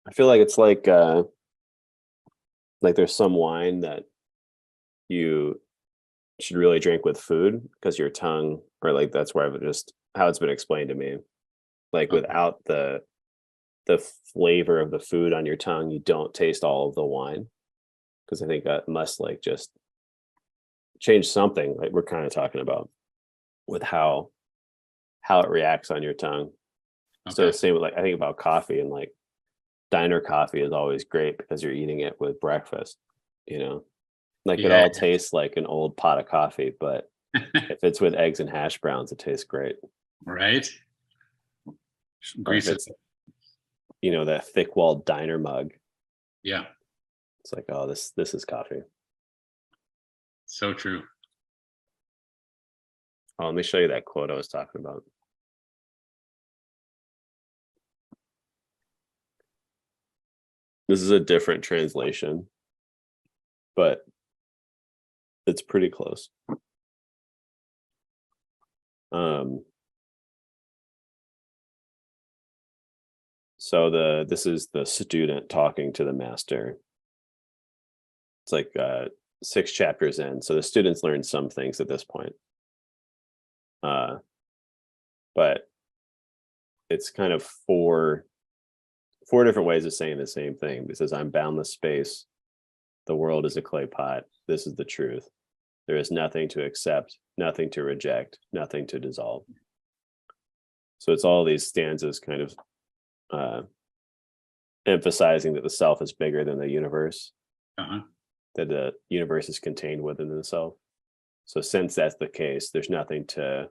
I feel like it's like there's some wine that you should really drink with food because your tongue, or like that's where I've just how it's been explained to me. Like Okay. without the flavor of the food on your tongue, you don't taste all of the wine. Because I think that must like just change something like we're kind of talking about with how it reacts on your tongue. So Okay. the same with like I think about coffee and like diner coffee is always great because you're eating it with breakfast, you know. Like it Yeah. all tastes like an old pot of coffee, but if it's with eggs and hash browns, it tastes great. Right. Or if Grease it. it's, that thick walled diner mug, Yeah. it's like, oh, this is coffee. So true. Oh, let me show you that quote I was talking about. This is a different translation, but it's pretty close. So this is the student talking to the master. It's like 6 chapters in. So the students learn some things at this point. But it's kind of four different ways of saying the same thing. It says, I'm boundless space. The world is a clay pot. This is the truth. There is nothing to accept, nothing to reject, nothing to dissolve. So it's all these stanzas kind of emphasizing that the self is bigger than the universe, Uh-huh. that the universe is contained within the self. So since that's the case, there's nothing to,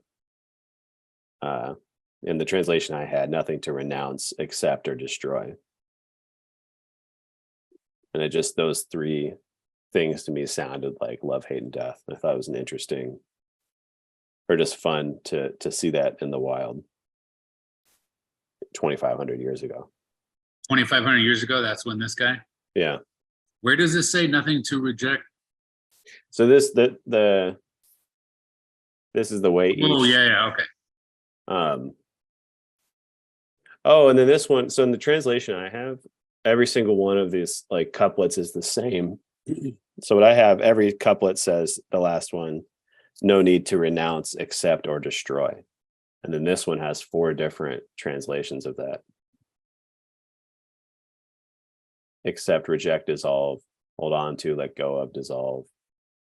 in the translation I had, nothing to renounce, accept, or destroy. And it just, those three things to me sounded like love, hate, and death. I thought it was an interesting, or just fun to see that in the wild 2,500 years ago. 2,500 years ago, that's when this guy. Yeah. Where does it say nothing to reject? So this is the way each. Oh, yeah, okay. Oh, and then this one. So in the translation I have, every single one of these like couplets is the same. So what I have, every couplet says the last one, no need to renounce, accept, or destroy. And then this one has 4 different translations of that. Accept, reject, dissolve, hold on to, let go of, dissolve,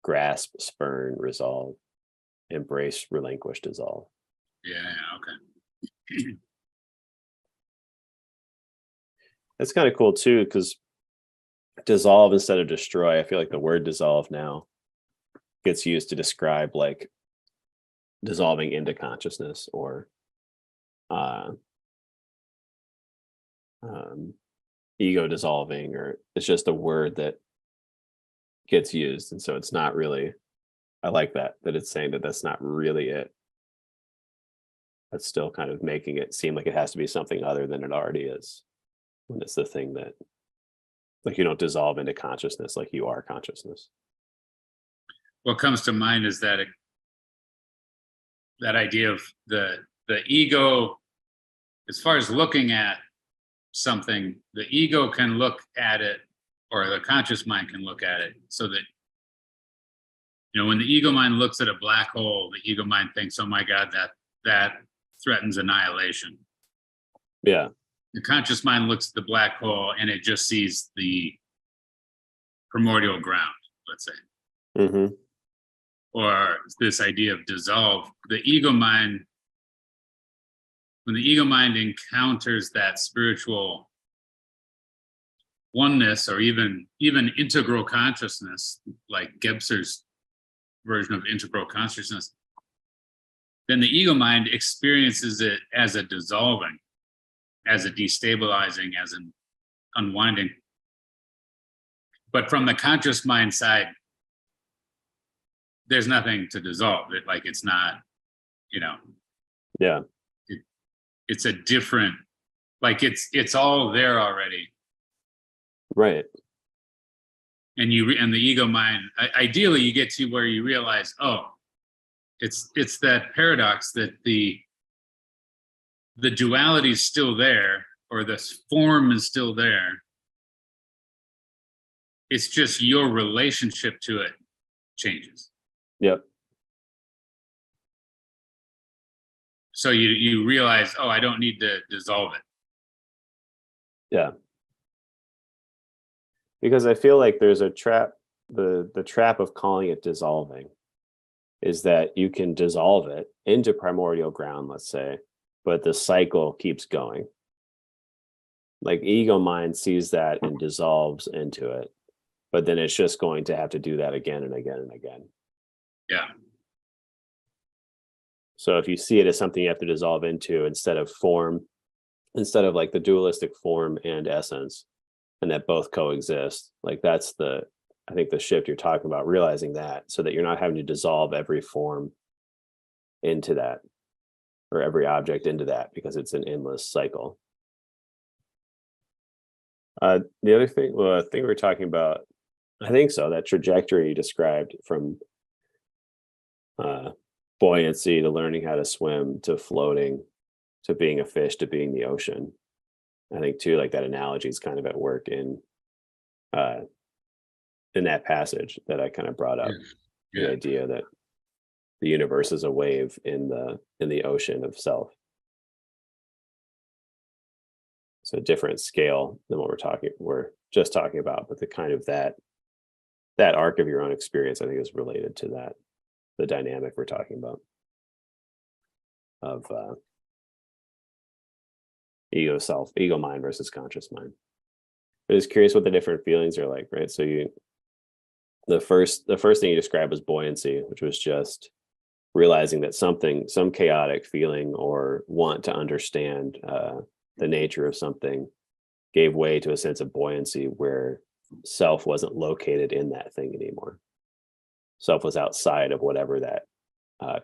grasp, spurn, resolve, embrace, relinquish, dissolve. Yeah, okay. That's kind of cool too, because dissolve instead of destroy. I feel like the word dissolve now gets used to describe like dissolving into consciousness or ego dissolving, or it's just a word that gets used. And so it's not really, I like that it's saying that that's not really it. That's still kind of making it seem like it has to be something other than it already is. When it's the thing that, like, you don't dissolve into consciousness, like you are consciousness. What comes to mind is that idea of the ego, as far as looking at something, the ego can look at it, or the conscious mind can look at it, so that, when the ego mind looks at a black hole, the ego mind thinks, oh my God, that threatens annihilation. Yeah. The conscious mind looks at the black hole and it just sees the primordial ground, let's say. Mm-hmm. Or this idea of dissolve. The ego mind, when the ego mind encounters that spiritual oneness, or even integral consciousness, like Gebser's version of integral consciousness, then the ego mind experiences it as a dissolving, as a destabilizing, as an unwinding. But from the conscious mind side, there's nothing to dissolve it. Like, it's not, Yeah. It's a different, like it's all there already. Right. And and the ego mind, ideally you get to where you realize, oh, it's that paradox that the duality is still there, or this form is still there. It's just your relationship to it changes. Yep. So you realize, oh, I don't need to dissolve it. Yeah. Because I feel like there's a trap, the trap of calling it dissolving is that you can dissolve it into primordial ground, let's say, but the cycle keeps going. Like ego mind sees that and dissolves into it, but then it's just going to have to do that again and again and again. Yeah. So if you see it as something you have to dissolve into instead of form, instead of like the dualistic form and essence, and that both coexist, like that's I think the shift you're talking about, realizing that, so that you're not having to dissolve every form into that or every object into that, because it's an endless cycle. The other thing, well, I think we were talking about, I think so, that trajectory you described from buoyancy to learning how to swim to floating to being a fish to being the ocean. I think too, like that analogy is kind of at work in that passage that I kind of brought up. Yeah. The idea that the universe is a wave in the ocean of self. So a different scale than what we're just talking about, but the kind of that arc of your own experience, I think, is related to that, the dynamic we're talking about of ego mind versus conscious mind. I'm just curious what the different feelings are like, right? So the first thing you described was buoyancy, which was just realizing that some chaotic feeling or want to understand the nature of something gave way to a sense of buoyancy where self wasn't located in that thing anymore. Self was outside of whatever that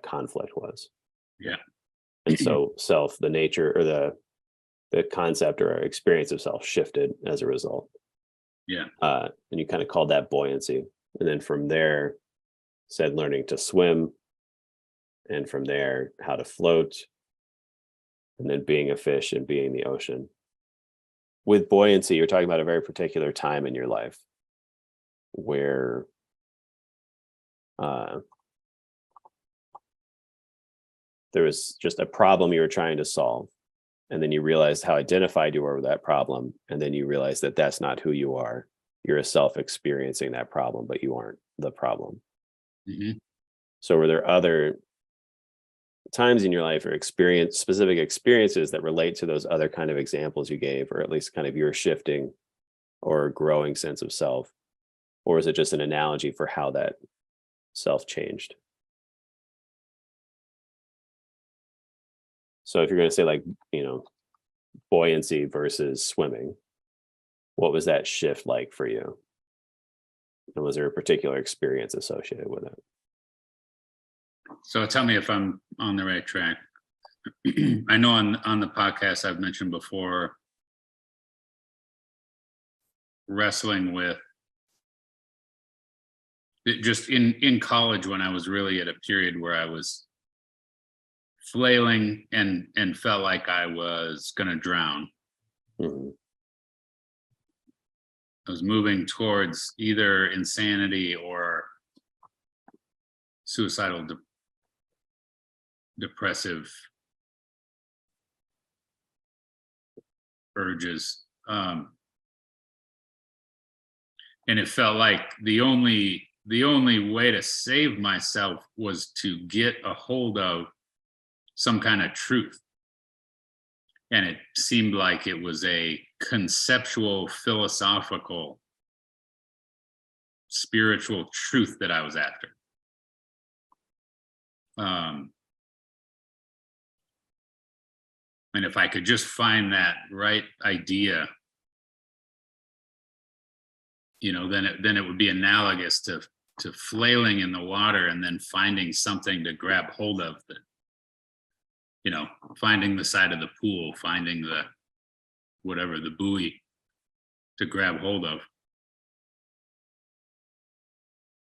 conflict was. Yeah. And so self, the nature or the concept or experience of self shifted as a result. Yeah. And you kind of called that buoyancy. And then from there said learning to swim. And from there, how to float. And then being a fish and being the ocean. With buoyancy, you're talking about a very particular time in your life where there was just a problem you were trying to solve. And then you realized how identified you were with that problem. And then you realized that that's not who you are. You're a self experiencing that problem, but you aren't the problem. Mm-hmm. So were there other times in your life or specific experiences that relate to those other kind of examples you gave, or at least kind of your shifting or growing sense of self? Or is it just an analogy for how that self changed? So if you're going to say like, buoyancy versus swimming, what was that shift like for you? And was there a particular experience associated with it? So tell me if I'm on the right track. I know on the podcast I've mentioned before, wrestling with just in college when I was really at a period where I was flailing and felt like I was going to drown. Mm-hmm. I was moving towards either insanity or suicidal depressive urges. And it felt like the only way to save myself was to get a hold of some kind of truth. And it seemed like it was a conceptual, philosophical, spiritual truth that I was after. And if I could just find that right idea, then it would be analogous to flailing in the water and then finding something to grab hold of, that, finding the side of the pool, finding the buoy to grab hold of.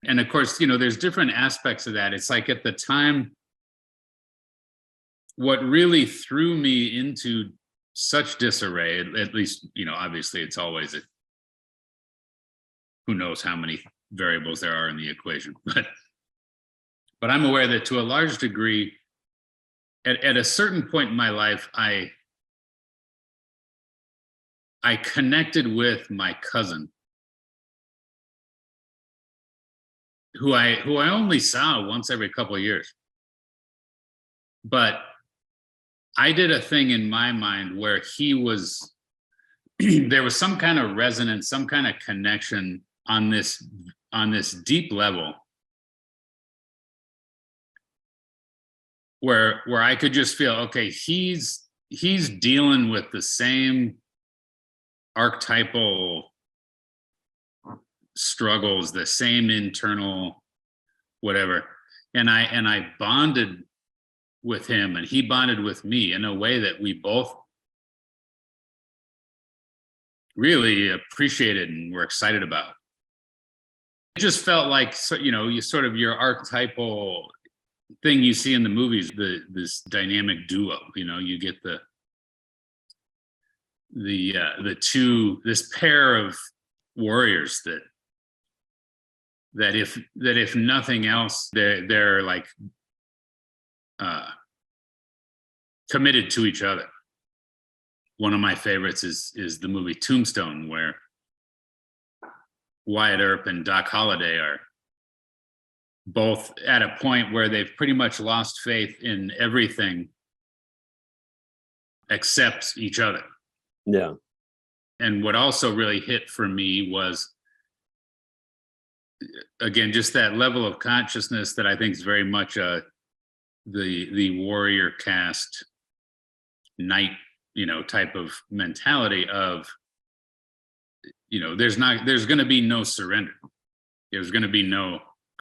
And of course, there's different aspects of that. It's like at the time, what really threw me into such disarray. At least, obviously it's always who knows how many variables there are in the equation, but I'm aware that to a large degree, at a certain point in my life, I connected with my cousin, who I only saw once every couple of years. But I did a thing in my mind where he was, there was some kind of resonance, some kind of connection on this deep level where I could just feel, okay, he's dealing with the same archetypal struggles, the same internal whatever, and I bonded with him, and he bonded with me in a way that we both really appreciated and were excited about. It just felt like, you sort of your archetypal thing you see in the movies, this dynamic duo. You get the two, this pair of warriors that if nothing else, they're like committed to each other. One of my favorites is the movie Tombstone, where Wyatt Earp and Doc Holliday are both at a point where they've pretty much lost faith in everything except each other. Yeah. And what also really hit for me was, again, just that level of consciousness that I think is very much the warrior caste knight, type of mentality of, there's going to be no surrender. There's going to be no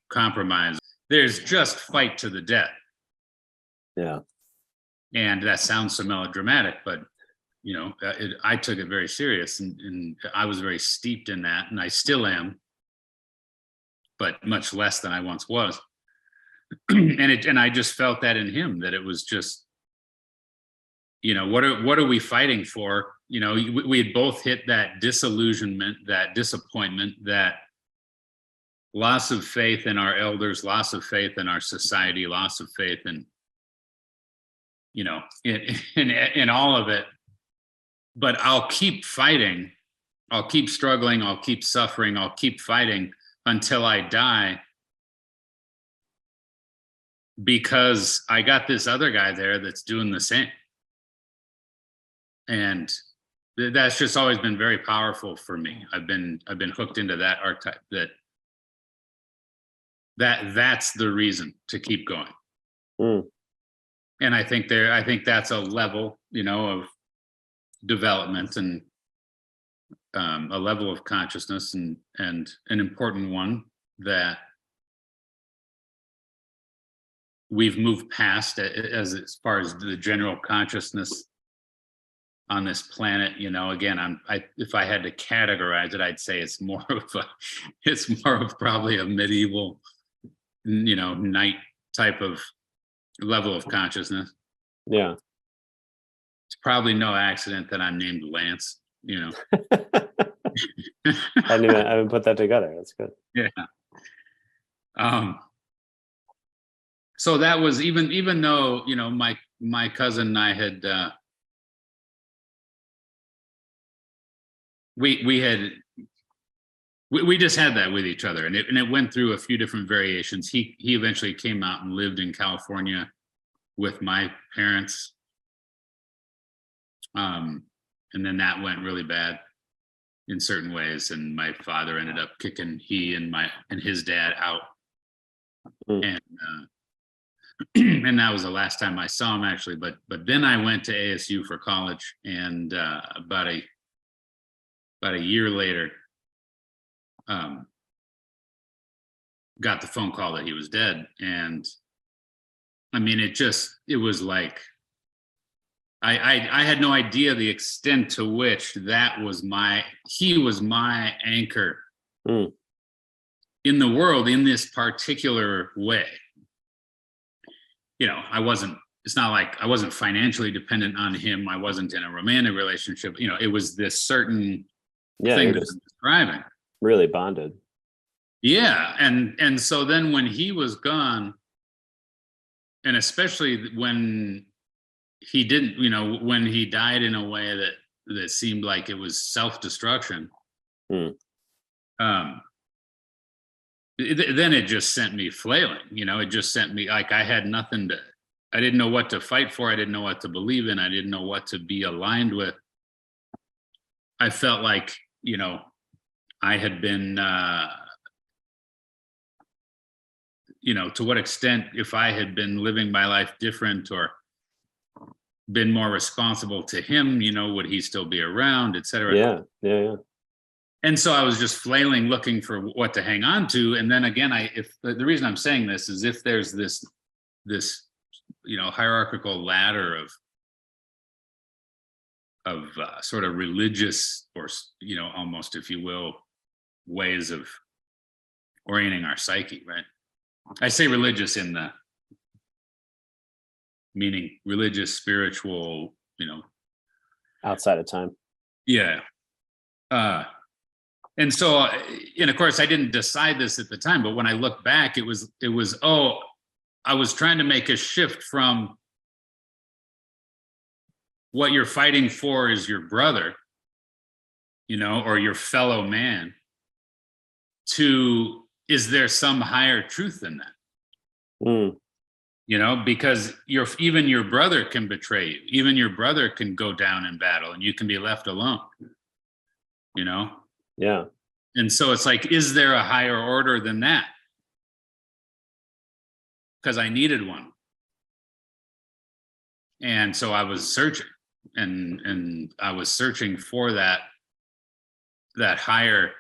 compromise. There's just fight to the death. Yeah. And that sounds so melodramatic, but I took it very serious, and I was very steeped in that, and I still am, but much less than I once was. And I just felt that in him, that it was just, what are we fighting for? We had both hit that disillusionment, that disappointment, that loss of faith in our elders, loss of faith in our society, loss of faith in, in all of it. But I'll keep fighting. I'll keep struggling. I'll keep suffering. I'll keep fighting until I die, because I got this other guy there that's doing the same. And that's just always been very powerful for me. I've been hooked into that archetype, that's the reason to keep going. And I think that's a level, of development, and a level of consciousness, and an important one that we've moved past as far as the general consciousness on this planet. Again, if I had to categorize it, I'd say it's more of probably a medieval, knight type of level of consciousness. Yeah. It's probably no accident that I'm named Lance. I haven't put that together. That's good. Yeah. So that was, even though, my cousin and I had, we just had that with each other, and it went through a few different variations. He eventually came out and lived in California with my parents. And then that went really bad in certain ways, and my father ended up kicking he and his dad out. And that was the last time I saw him, actually. But then I went to ASU for college, and about a year later, got the phone call that he was dead. And I mean, it was like, I had no idea the extent to which he was my anchor in the world in this particular way. I wasn't it's not like I wasn't financially dependent on him. I wasn't in a romantic relationship. It was this certain thing you're that just I'm describing. really bonded. Yeah. And so then when he was gone, and especially when he didn't, when he died in a way that seemed like it was self-destruction, Hmm. Then it just sent me flailing. It just sent me, like, I had nothing to, I didn't know what to fight for. I didn't know what to believe in. I didn't know what to be aligned with. I felt like, I had been, to what extent, if I had been living my life different or been more responsible to him, would he still be around, et cetera. Yeah. And so I was just flailing, looking for what to hang on to. And then again, if the reason I'm saying this is, if there's this hierarchical ladder of sort of religious, or almost, if you will, ways of orienting our psyche, right? I say religious in the meaning religious, spiritual, Outside of time. yeah. And so, and of course, I didn't decide this at the time, but when I look back, it was, I was trying to make a shift from what you're fighting for is your brother, or your fellow man, to, is there some higher truth than that? Because even your brother can betray you. Even your brother can go down in battle and you can be left alone, Yeah. And so it's like, is there a higher order than that? Because I needed one. And so I was searching, and I was searching for that higher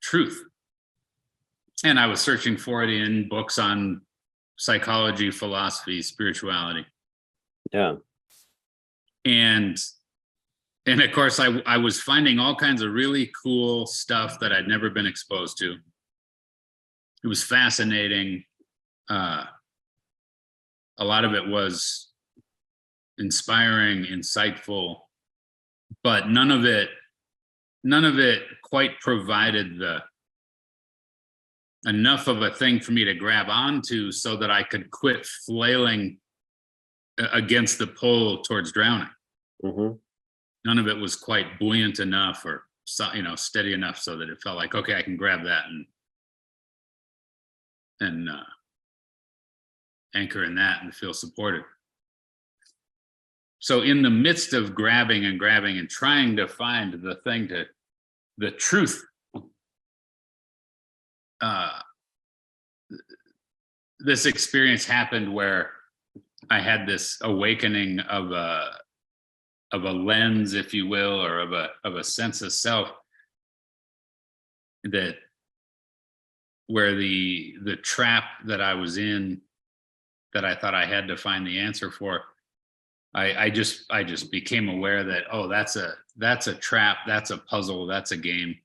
truth. And I was searching for it in books on psychology, philosophy, spirituality. Yeah. And of course, I was finding all kinds of really cool stuff that I'd never been exposed to. It was fascinating. A lot of it was inspiring, insightful, but none of it quite provided enough of a thing for me to grab onto so that I could quit flailing against the pull towards drowning. Mm-hmm. None of it was quite buoyant enough, or steady enough, so that it felt like, okay, I can grab that and anchor in that and feel supported. So in the midst of grabbing and trying to find the truth, this experience happened where I had this awakening of a lens, if you will, or of a sense of self, that where the trap that I was in, that I thought I had to find the answer for, I just became aware that, oh, that's a trap, that's a puzzle, that's a game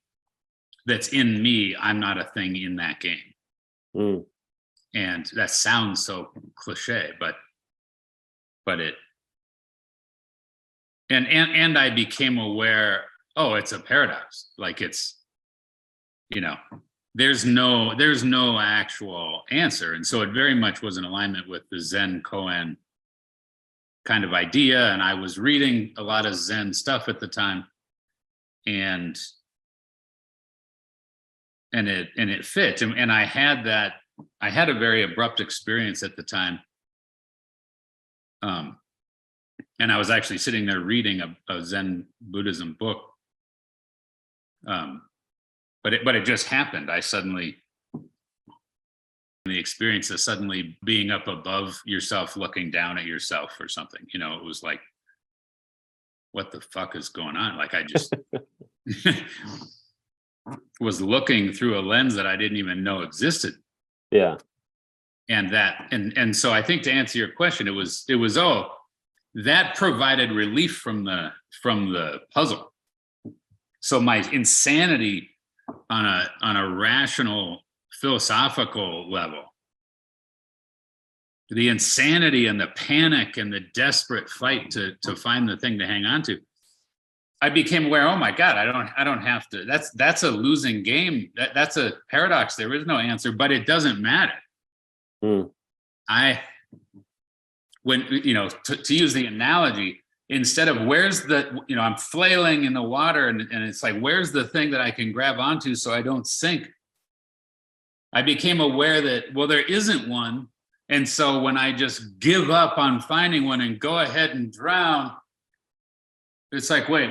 that's in me. I'm not a thing in that game. And that sounds so cliche, but it, and I became aware, oh, it's a paradox. Like, it's, there's no actual answer. And so it very much was in alignment with the Zen koan kind of idea. And I was reading a lot of Zen stuff at the time, and it fit. And I had a very abrupt experience at the time. And I was actually sitting there reading a Zen Buddhism book. But it just happened. I suddenly, the experience of suddenly being up above yourself, looking down at yourself or something, it was like, what the fuck is going on? Like, I just was looking through a lens that I didn't even know existed. Yeah. And so I think, to answer your question, it was that provided relief from the puzzle. So my insanity on a rational, philosophical level the insanity and the panic and the desperate fight to find the thing to hang on to, I became aware, oh my God, I don't have to, that's a losing game. That's a paradox. There is no answer, but it doesn't matter. Mm. When, to use the analogy, instead of where's the, I'm flailing in the water and it's like, where's the thing that I can grab onto so I don't sink? I became aware that, well, there isn't one. And so when I just give up on finding one and go ahead and drown, it's like, wait,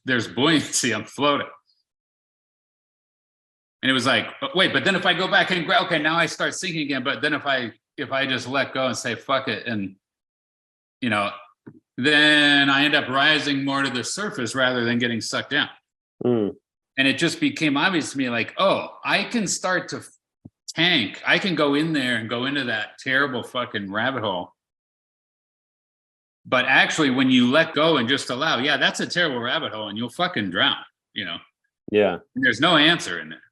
there's buoyancy, I'm floating. And it was like, but then if I go back and grab, okay, now I start sinking again. But then if I just let go and say, fuck it. And, then I end up rising more to the surface rather than getting sucked down. Mm. And it just became obvious to me, like, oh, I can start to tank. I can go in there and go into that terrible fucking rabbit hole. But actually, when you let go and just allow, yeah, that's a terrible rabbit hole and you'll fucking drown, Yeah. And there's no answer in there.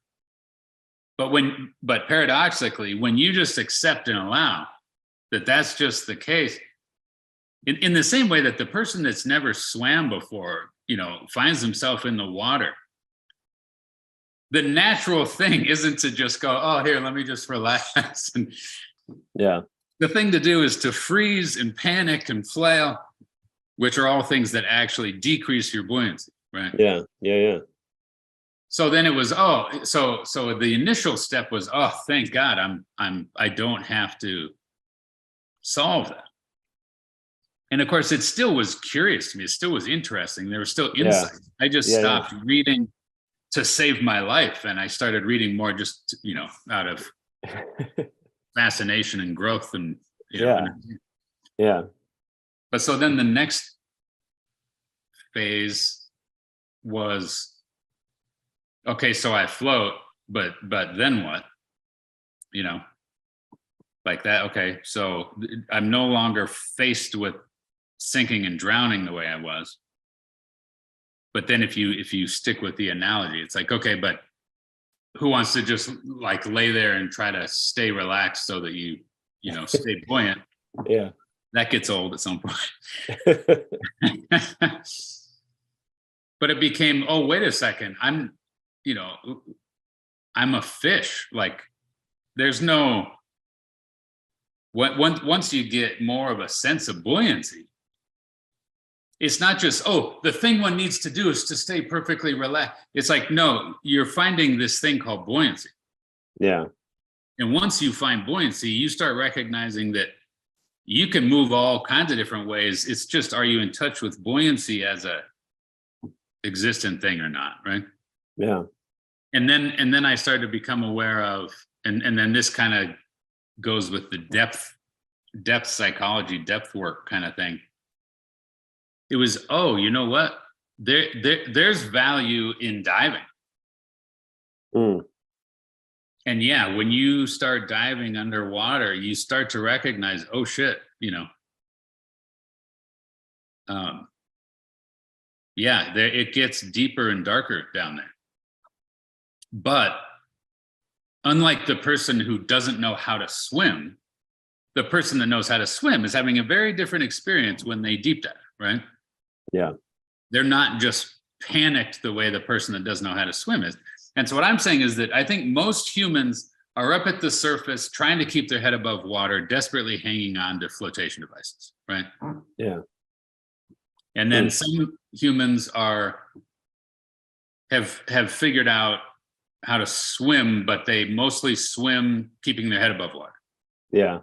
But paradoxically, when you just accept and allow that that's just the case, in the same way that the person that's never swam before, finds himself in the water, the natural thing isn't to just go, oh, here, let me just relax. And yeah. The thing to do is to freeze and panic and flail, which are all things that actually decrease your buoyancy, right? Yeah. Yeah. Yeah. So then it was, so the initial step was, oh, thank God, I don't have to solve that. And of course, it still was curious to me. It still was interesting. There was still insight. Yeah. I just stopped reading to save my life. And I started reading more just, out of fascination and growth and, yeah. But so then the next phase was, okay, so I float, but then what? Like that. Okay, so I'm no longer faced with sinking and drowning the way I was. But then if you stick with the analogy, it's like, okay, but who wants to just like lay there and try to stay relaxed so that you stay buoyant? Yeah. That gets old at some point. But it became, oh, wait a second, I'm a fish. Like there's no, once you get more of a sense of buoyancy, it's not just, oh, the thing one needs to do is to stay perfectly relaxed. It's like, no, you're finding this thing called buoyancy. Yeah. And once you find buoyancy, you start recognizing that you can move all kinds of different ways. It's just, are you in touch with buoyancy as a existent thing or not, right? Yeah. And then I started to become aware of, and then this kind of goes with the depth psychology, depth work kind of thing. It was, oh, you know what? There's value in diving. Mm. And yeah, when you start diving underwater, you start to recognize, oh shit, it gets deeper and darker down there. But unlike the person who doesn't know how to swim, the person that knows how to swim is having a very different experience when they deep dive, right? Yeah. They're not just panicked the way the person that doesn't know how to swim is. And so what I'm saying is that I think most humans are up at the surface trying to keep their head above water, desperately hanging on to flotation devices, right? Yeah. And then some humans have figured out how to swim, but they mostly swim keeping their head above water. Yeah.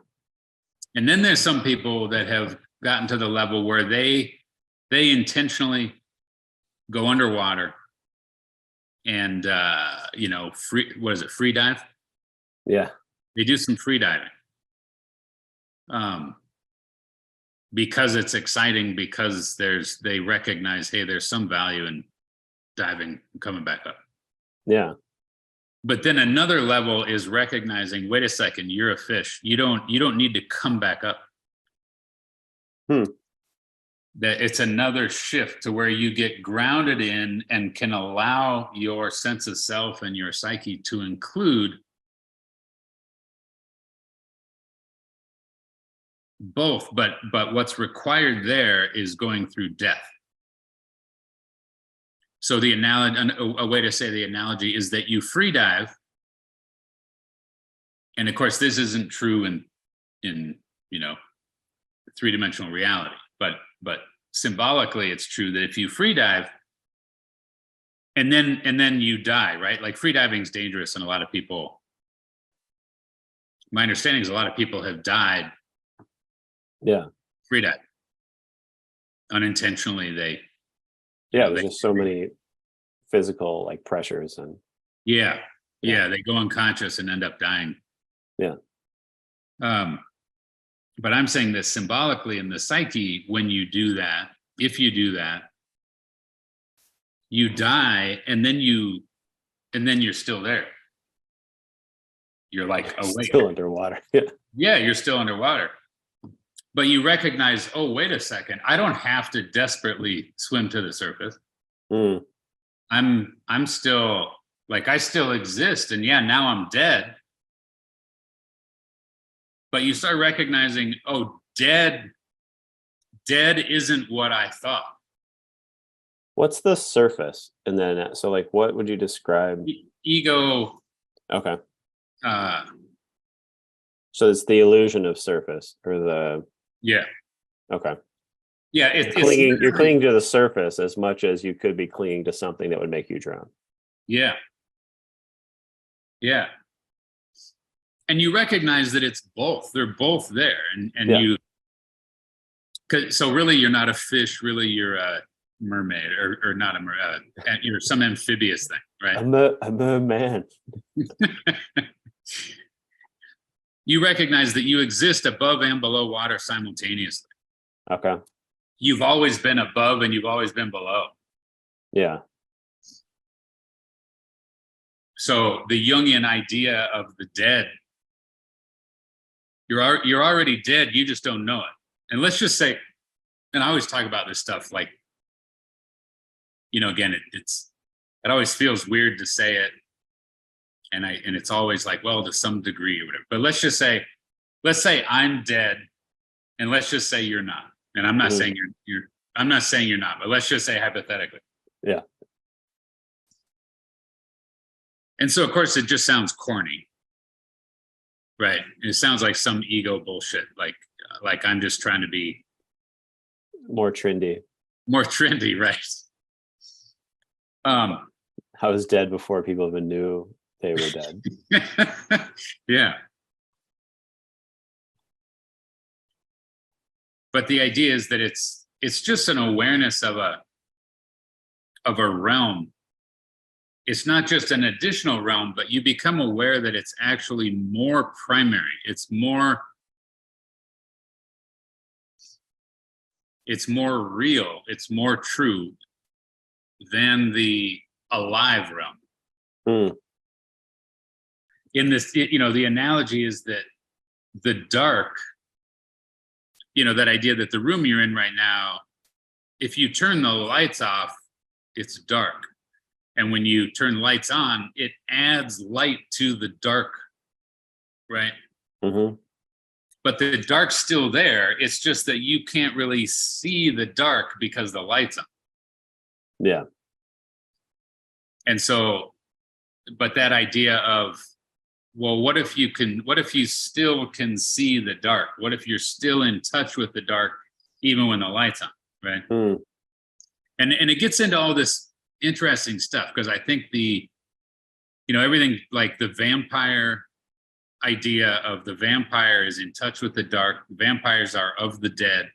And then there's some people that have gotten to the level where they intentionally go underwater and free dive? Yeah. They do some free diving. Because it's exciting, because they recognize, hey, there's some value in diving and coming back up. Yeah. But then another level is recognizing, wait a second, you're a fish. You don't need to come back up. That it's another shift to where you get grounded in and can allow your sense of self and your psyche to include both, but what's required there is going through death. So the analogy, a way to say the analogy is that you free dive, and of course this isn't true in three-dimensional reality, but symbolically it's true that if you free dive and then you die, right? Like free diving is dangerous, and a lot of people, my understanding is a lot of people have died. Yeah. Free dive. Unintentionally, There's just so many physical like pressures and yeah, they go unconscious and end up dying. Yeah. But I'm saying this symbolically in the psyche, when you do that, if you do that, you die, and then you're still there. You're like awake. Still underwater. Yeah, you're still underwater. But you recognize, oh, wait a second, I don't have to desperately swim to the surface. Mm. I'm still, like, I still exist, and yeah, now I'm dead. But you start recognizing, oh, dead isn't what I thought. What's the surface? And then, so like, what would you describe? Ego. Okay. So it's the illusion of surface, or the. Yeah. Okay. Yeah. You're clinging to the surface as much as you could be clinging to something that would make you drown. Yeah. Yeah. And you recognize that it's both. They're both there. And so really you're not a fish, really you're a mermaid, or not a mermaid, you're some amphibious thing, right? I'm a man. You recognize that you exist above and below water simultaneously. Okay. You've always been above and you've always been below. Yeah. So the Jungian idea of the dead, you're already dead, you just don't know it. And let's just say, and I always talk about this stuff, like, again, it always feels weird to say it, and it's always like, well, to some degree or whatever. But let's say I'm dead, and let's just say you're not. And I'm not saying I'm not saying you're not, but let's just say hypothetically. Yeah. And so of course it just sounds corny. Right. It sounds like some ego bullshit. Like I'm just trying to be more trendy, right? I was dead before people even knew they were dead. Yeah. But the idea is that it's just an awareness of a realm. It's not just an additional realm, but you become aware that it's actually more primary. It's more real. It's more true than the alive realm. Mm. In this, the analogy is that the dark, that idea that the room you're in right now, if you turn the lights off, it's dark. And when you turn lights on, it adds light to the dark, right? Mm-hmm. But the dark's still there. It's just that you can't really see the dark because the light's on. Yeah. And so, but that idea of, well, what if you still can see the dark? What if you're still in touch with the dark even when the light's on, right? Mm. And it gets into all this interesting stuff, because I think everything, like the vampire idea of the vampire is in touch with the dark. Vampires are of the dead,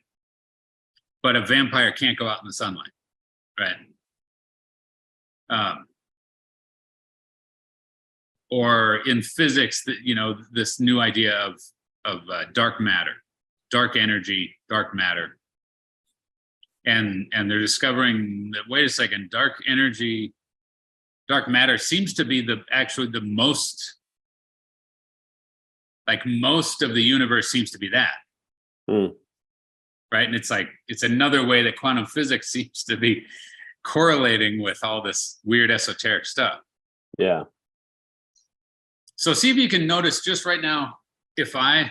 but a vampire can't go out in the sunlight, right? Or in physics, this new idea of dark matter, dark energy, dark matter. And they're discovering that, wait a second, dark energy, dark matter seems to be the most, like most of the universe seems to be that. Mm. Right. And it's another way that quantum physics seems to be correlating with all this weird esoteric stuff. Yeah. So see if you can notice just right now, if I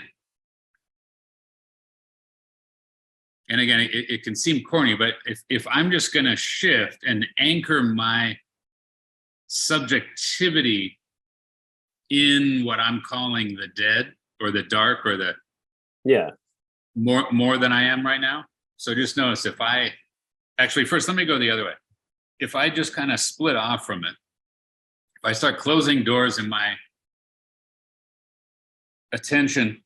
and again, it can seem corny, but if I'm just going to shift and anchor my subjectivity in what I'm calling the dead or the dark or the more than I am right now. So just notice if I actually, first, let me go the other way. If I just kind of split off from it, if I start closing doors in my attention,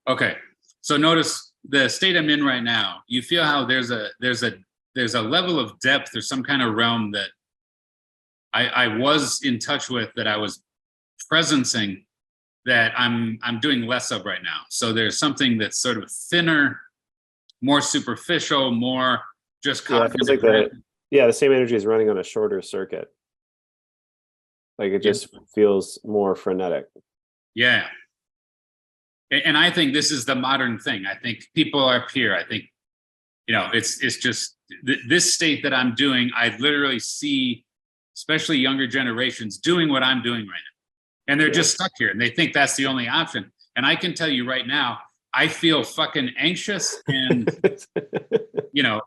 okay, so notice the state I'm in right now. You feel how there's a level of depth or some kind of realm that I was in touch with, that I was presencing, that I'm doing less of right now. So there's something that's sort of thinner, more superficial, more just cognitive. The same energy is running on a shorter circuit. Like it just feels more frenetic. Yeah. And I think this is the modern thing. I think people are up here. I think, it's just this state that I'm doing. I literally see, especially younger generations, doing what I'm doing right now. And they're just stuck here and they think that's the only option. And I can tell you right now, I feel fucking anxious and,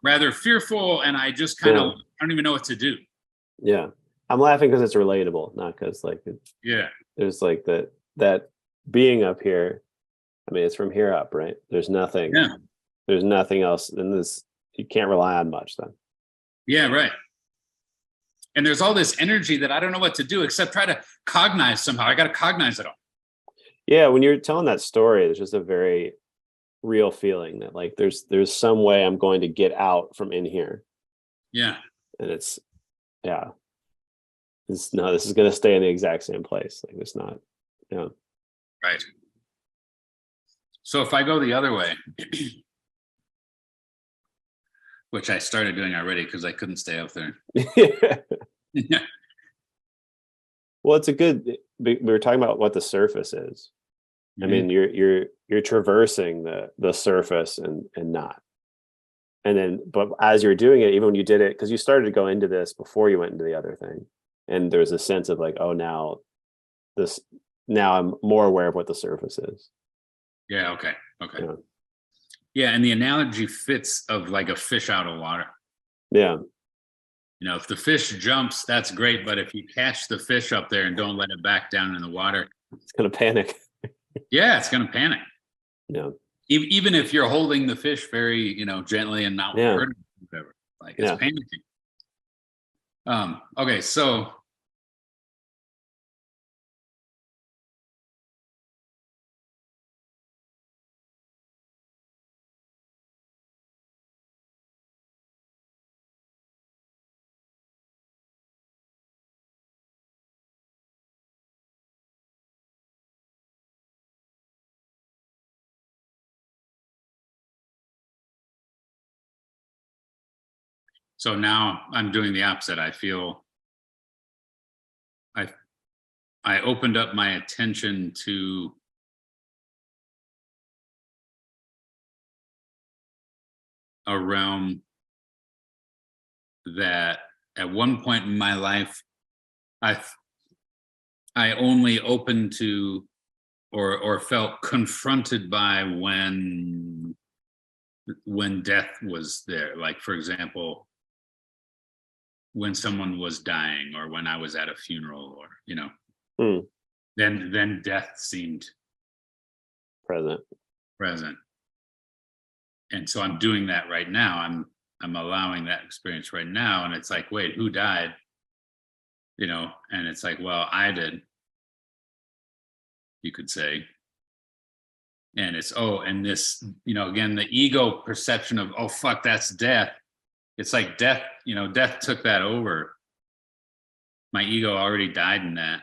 rather fearful. And I just kind of, I don't even know what to do. Yeah. I'm laughing because it's relatable, not because there's like that being up here. I mean, it's from here up, right? There's nothing else in this. You can't rely on much then. Yeah, right. And there's all this energy that I don't know what to do except try to cognize somehow. I got to cognize it all. Yeah, when you're telling that story, it's just a very real feeling that like there's some way I'm going to get out from in here. Yeah. And this is going to stay in the exact same place. Like it's not, Right. So if I go the other way, which I started doing already because I couldn't stay up there. Yeah. Well, we were talking about what the surface is. Mm-hmm. I mean, you're traversing the surface and not. And then, but as you're doing it, even when you did it, because you started to go into this before you went into the other thing. And there's a sense of like, oh, now I'm more aware of what the surface is. Yeah. Okay. Yeah. And the analogy fits of like a fish out of water. Yeah. If the fish jumps, that's great. But if you catch the fish up there and don't let it back down in the water, it's going to panic. Yeah, it's going to panic. Yeah. Even if you're holding the fish very, gently and not hurting it, whatever, like it's panicking. Okay. So now I'm doing the opposite. I feel I opened up my attention to a realm that at one point in my life, I only opened to or felt confronted by when death was there. Like, for example, when someone was dying or when I was at a funeral or, then death seemed present. And so I'm doing that right now. I'm allowing that experience right now. And it's like, wait, who died? And it's like, well, I did, you could say. And it's, and this, again, the ego perception of, oh, fuck, that's death. It's like death, death took that over. My ego already died in that.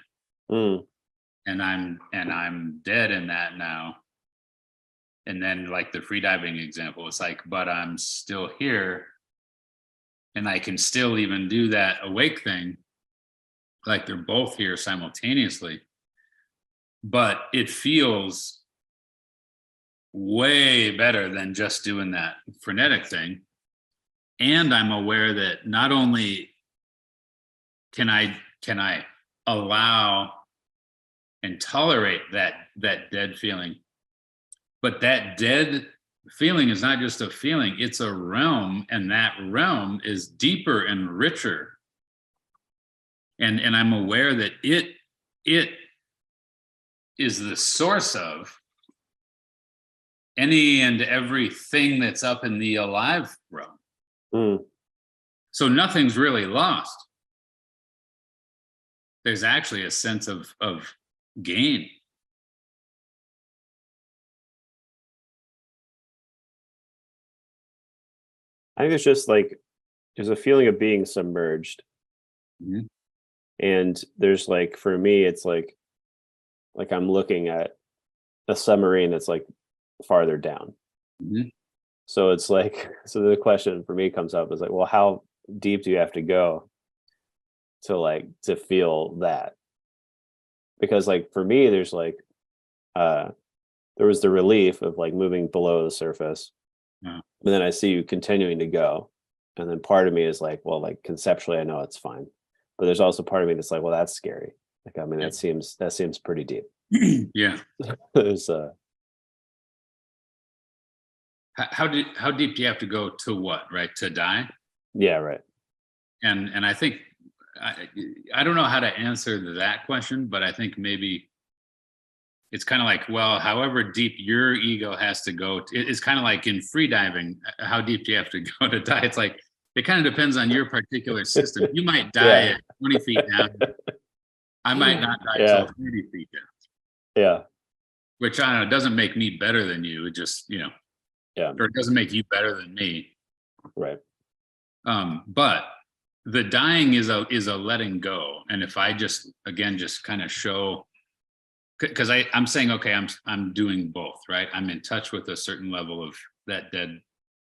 And I'm dead in that now. And then like the freediving example, it's like, but I'm still here and I can still even do that awake thing. Like they're both here simultaneously, but it feels way better than just doing that frenetic thing. and I'm aware that not only can I allow and tolerate that dead feeling, but that dead feeling is not just a feeling, it's a realm, and that realm is deeper and richer. And I'm aware that it is the source of any and everything that's up in the alive realm. Mm. So nothing's really lost. There's actually a sense of gain. I think it's just like there's a feeling of being submerged. Mhm. And there's like for me, it's like I'm looking at a submarine that's like farther down. Mhm. So it's like so the question for me comes up is like, well, how deep do you have to go to feel that? Because like for me, there's like uh there was the relief of like moving below the surface, Yeah. but then I see you continuing to go. And then part of me is like, well, like conceptually I know it's fine. But there's also part of me that's like, well, that's scary. Like I mean that seems pretty deep. Yeah. There's How deep do you have to go to what, right? To die? yeah, right. And I think I don't know how to answer that question, but I think maybe it's kind of like, well, however deep your ego has to go, it's kind of like in free diving, how deep do you have to go to die? It's like it kind of depends on your particular system. You might die Yeah. at 20 feet down. I might not die till Yeah. 30 feet down, Yeah. which I don't know, doesn't make me better than you. It just, Yeah. or it doesn't make you better than me. Right. But the dying is a letting go. And if I just kind of show, because I'm saying, okay, I'm doing both, right? I'm in touch with a certain level of that dead,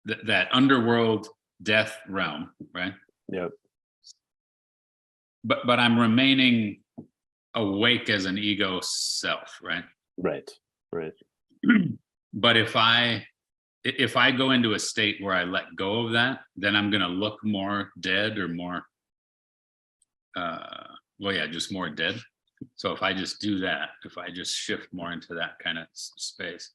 that underworld death realm, right? Yep. But I'm remaining awake as an ego self, right? Right. Right. But if I go into a state where I let go of that, then I'm going to look more dead or more, just more dead. So if I just do that, if I just shift more into that kind of space.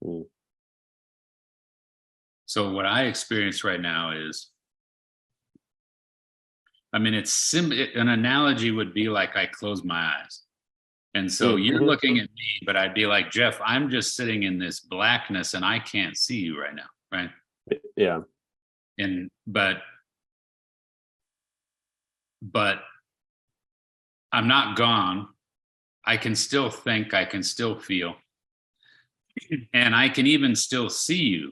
Mm. So what I experience right now is, I mean, an analogy would be like I close my eyes. And so you're Mm-hmm. looking at me, but I'd be like, Jeff, I'm just sitting in this blackness and I can't see you right now. Right. Yeah. And, but I'm not gone. I can still think, I can still feel, and I can even still see you.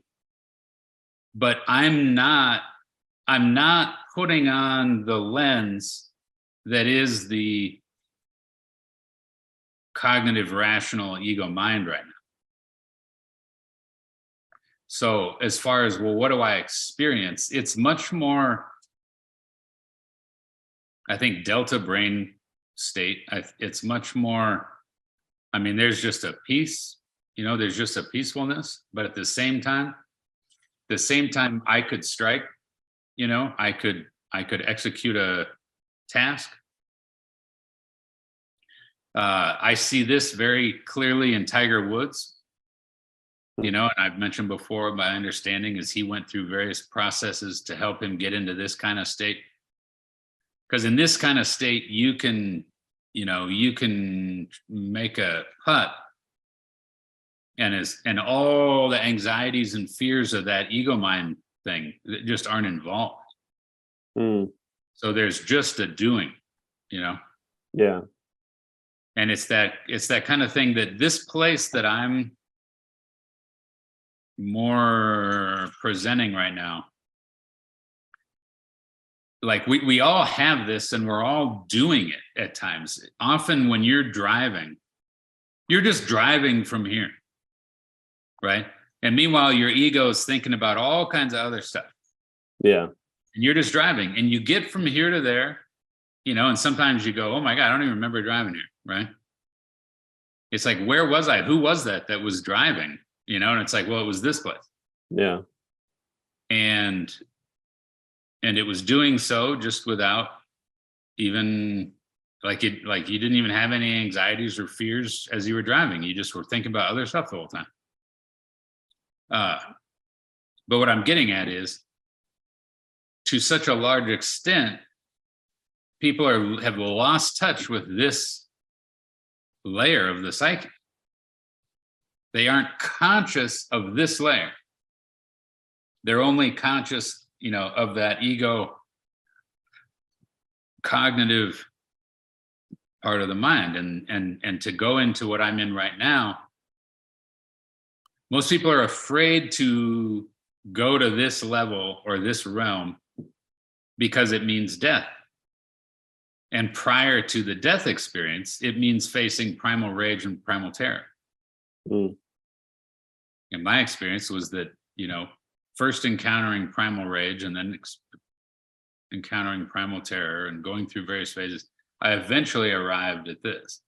But I'm not putting on the lens that is the cognitive rational ego mind right now. So as far as, well, what do I experience? It's much more, I think, delta brain state. It's much more, I mean, there's just a peace, there's just a peacefulness, but at the same time I could strike, I could execute a task. I see this very clearly in Tiger Woods, and I've mentioned before, my understanding is he went through various processes to help him get into this kind of state. Because in this kind of state, you can make a putt, and all the anxieties and fears of that ego mind thing that just aren't involved. Mm. So there's just a doing, Yeah. and it's that kind of thing, that this place that I'm more presenting right now, like we all have this and we're all doing it at times. Often when you're driving, you're just driving from here, right? And meanwhile, your ego is thinking about all kinds of other stuff. Yeah. And you're just driving, and you get from here to there, and sometimes you go, oh my God, I don't even remember driving here, right? it's like, where was I? Who was that was driving? You know, and it's like, well, it was this place. Yeah. And it was doing so just without even like you didn't even have any anxieties or fears as you were driving. You just were thinking about other stuff the whole time. But what I'm getting at is, to such a large extent, people have lost touch with this layer of the psyche. They aren't conscious of this layer. They're only conscious, you know, of that ego cognitive part of the mind. And to go into what I'm in right now, most people are afraid to go to this level or this realm because it means death. And prior to the death experience, it means facing primal rage and primal terror. Mm. And my experience was that, you know, first encountering primal rage and then encountering primal terror and going through various phases, I eventually arrived at this.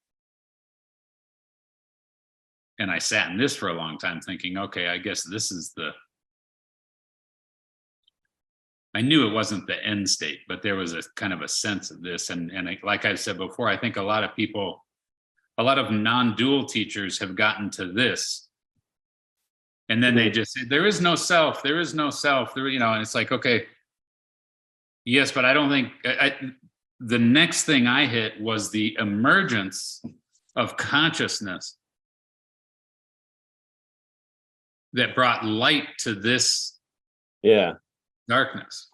And I sat in this for a long time thinking, okay, I guess this is I knew it wasn't the end state, but there was a kind of a sense of this. And like I've said before, I think a lot of people, a lot of non-dual teachers have gotten to this. And then they just say, there is no self, there is no self, there, you know, and it's like, okay, yes, but I don't think, the next thing I hit was the emergence of consciousness that brought light to this darkness.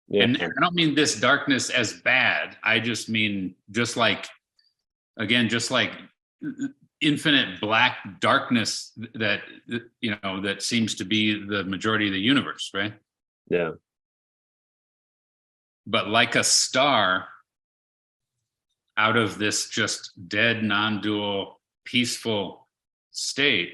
Yeah. And I don't mean this darkness as bad. I just mean just like infinite black darkness that, you know, that seems to be the majority of the universe, right? Yeah. But like a star out of this just dead, non-dual, peaceful state,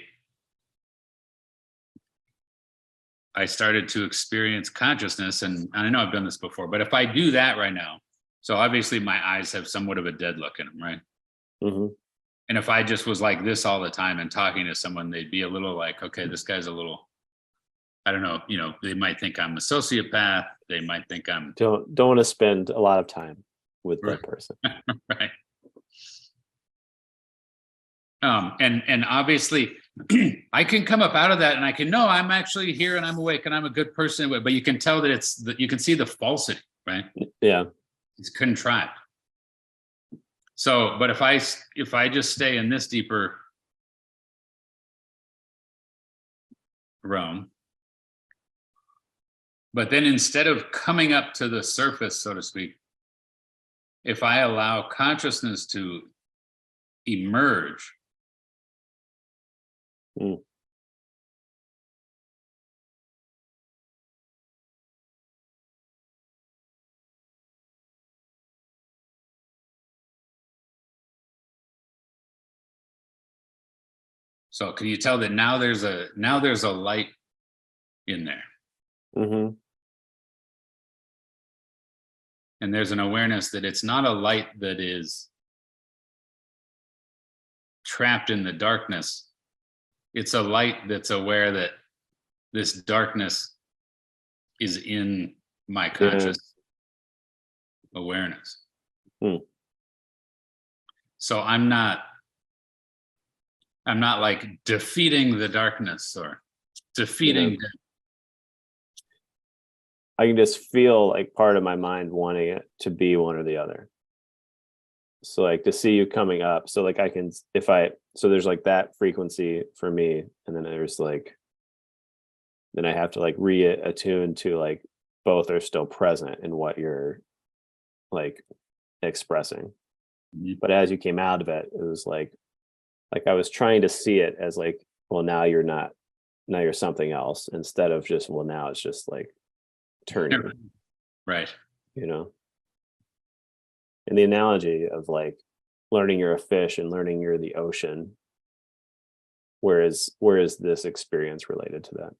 I started to experience consciousness. And I know I've done this before, but if I do that right now, so obviously my eyes have somewhat of a dead look in them, right? Mm-hmm. And if I just was like this all the time and talking to someone, they'd be a little like, okay, this guy's a little, I don't know, you know, they might think I'm a sociopath. They might think I'm Don't want to spend a lot of time with that person. right. And obviously I can come up out of that and I can know I'm actually here and I'm awake and I'm a good person, but you can tell that you can see the falsity, right? Yeah. It's contrived. So, but if I just stay in this deeper realm, but then instead of coming up to the surface, so to speak, if I allow consciousness to emerge, so can you tell that now there's a light in there? Mm-hmm. And there's an awareness that it's not a light that is trapped in the darkness. It's a light that's aware that this darkness is in my conscious awareness. So I'm not like defeating the darkness or defeating I can just feel like part of my mind wanting it to be one or the other. So like to see you coming up. So like I can, so there's like that frequency for me. And then there's like, then I have to like reattune to like both are still present in what you're like expressing. Mm-hmm. But as you came out of it, it was like I was trying to see it as like, well, now you're not, now you're something else, instead of just, well, now it's just like turning. Right. You know? And the analogy of like learning you're a fish and learning you're the ocean, where is this experience related to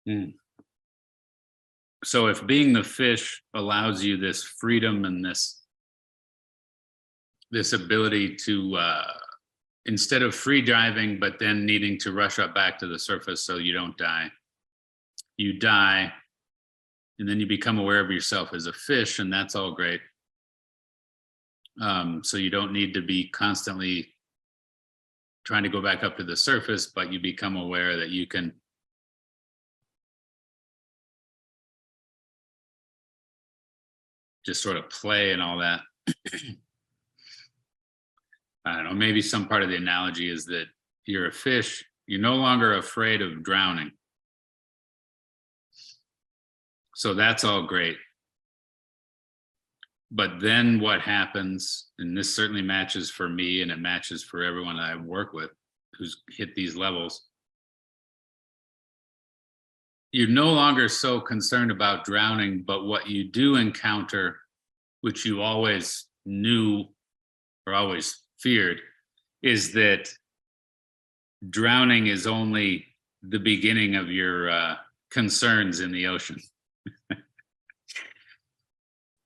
that? So if being the fish allows you this freedom and this this ability to, instead of free diving, but then needing to rush up back to the surface so you don't die, you die, and then you become aware of yourself as a fish, and that's all great. So you don't need to be constantly trying to go back up to the surface, but you become aware that you can just sort of play and all that. I don't know, maybe some part of the analogy is that you're a fish, you're no longer afraid of drowning. So that's all great. But then what happens, and this certainly matches for me and it matches for everyone I work with who's hit these levels, you're no longer so concerned about drowning, but what you do encounter, which you always knew or always feared, is that drowning is only the beginning of your concerns in the ocean.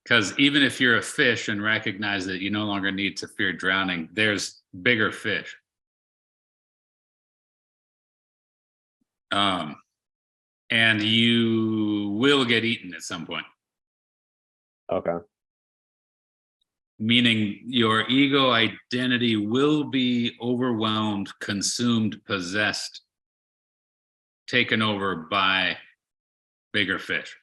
Because even if you're a fish and recognize that you no longer need to fear drowning, there's bigger fish. And you will get eaten at some point. Okay. Meaning your ego identity will be overwhelmed, consumed, possessed, taken over by bigger fish.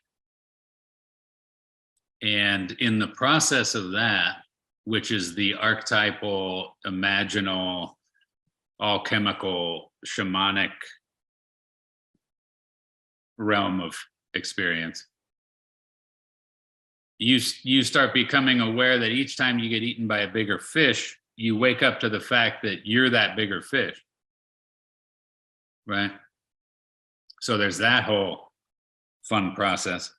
And in the process of that, which is the archetypal, imaginal, alchemical, shamanic realm of experience, you start becoming aware that each time you get eaten by a bigger fish, you wake up to the fact that you're that bigger fish, right? So there's that whole fun process.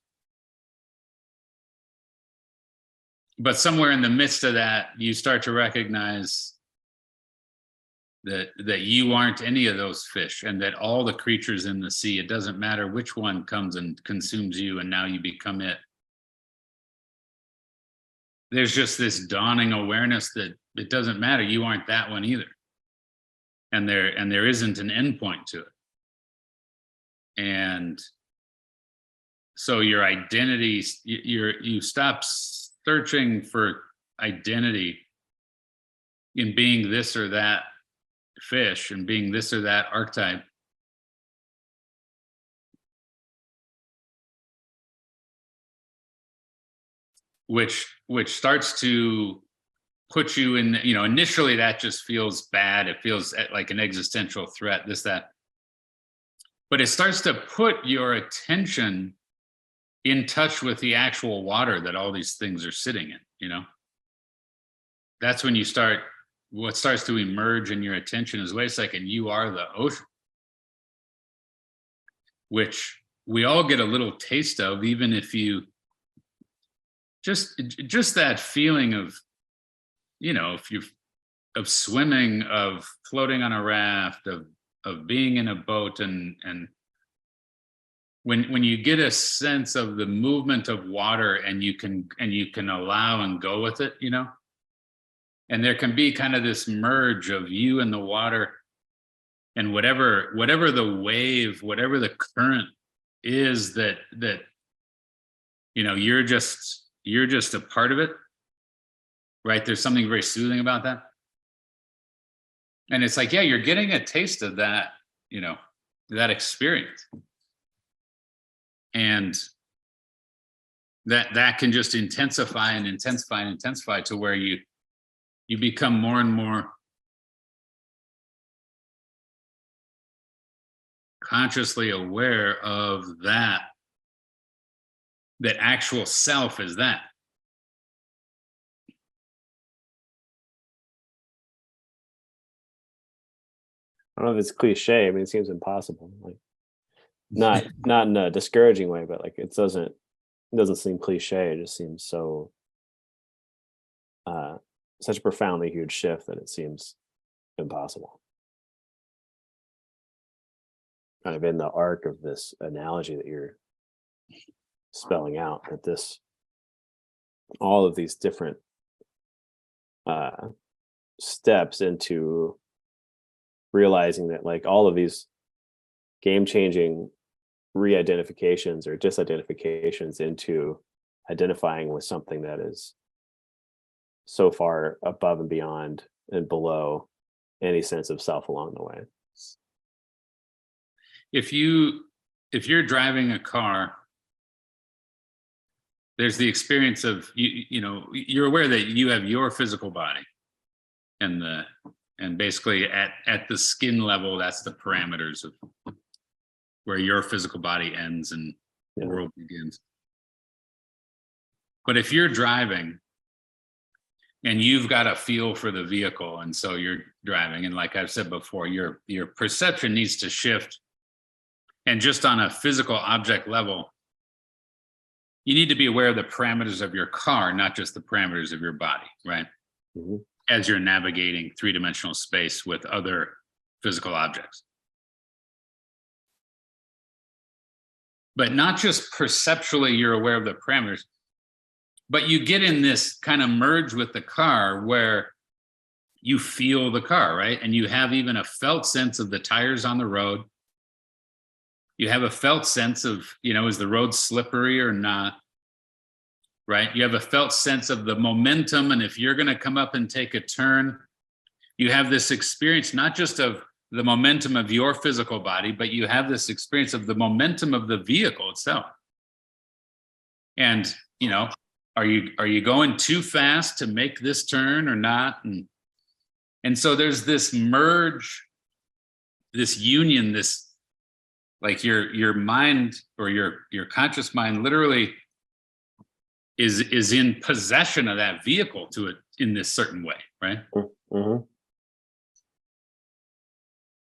But somewhere in the midst of that, you start to recognize that you aren't any of those fish, and that all the creatures in the sea, it doesn't matter which one comes and consumes you, and now you become it. There's just this dawning awareness that it doesn't matter, you aren't that one either. And there isn't an endpoint to it. And so your identity, you stop searching for identity in being this or that fish and being this or that archetype. Which starts to put you in, initially that just feels bad. It feels like an existential threat, this, that. But it starts to put your attention in touch with the actual water that all these things are sitting in, That's when what starts to emerge in your attention is, wait a second, you are the ocean. Which we all get a little taste of, even if you just that feeling of, of swimming, of floating on a raft, of being in a boat, and when you get a sense of the movement of water and you can allow and go with it, and there can be kind of this merge of you and the water, and whatever the wave, whatever the current is that you're just a part of it, right? There's something very soothing about that. And it's like, yeah, you're getting a taste of that, that experience. And that can just intensify and intensify and intensify to where you become more and more consciously aware of that actual self is that. I don't know if it's cliche. I mean, it seems impossible. Like, not in a discouraging way, but like it doesn't seem cliche. It just seems so such a profoundly huge shift that it seems impossible. Kind of in the arc of this analogy that you're spelling out, that all of these different steps into realizing that like all of these game-changing re-identifications or disidentifications into identifying with something that is so far above and beyond and below any sense of self along the way. If you're driving a car, there's the experience of you're aware that you have your physical body, and basically at the skin level, that's the parameters of where your physical body ends and the world begins. But if you're driving and you've got a feel for the vehicle, and so you're driving, and like I've said before, your perception needs to shift, and just on a physical object level, you need to be aware of the parameters of your car, not just the parameters of your body, right? Mm-hmm. As you're navigating three-dimensional space with other physical objects. But not just perceptually you're aware of the parameters, but you get in this kind of merge with the car where you feel the car, right? And you have even a felt sense of the tires on the road. You have a felt sense of, is the road slippery or not, right? You have a felt sense of the momentum. And if you're going to come up and take a turn, you have this experience, not just of the momentum of your physical body, but you have this experience of the momentum of the vehicle itself. And, are you going too fast to make this turn or not? And so there's this merge, this union, this, like your mind or your conscious mind literally is in possession of that vehicle to it in this certain way, right? Mm-hmm.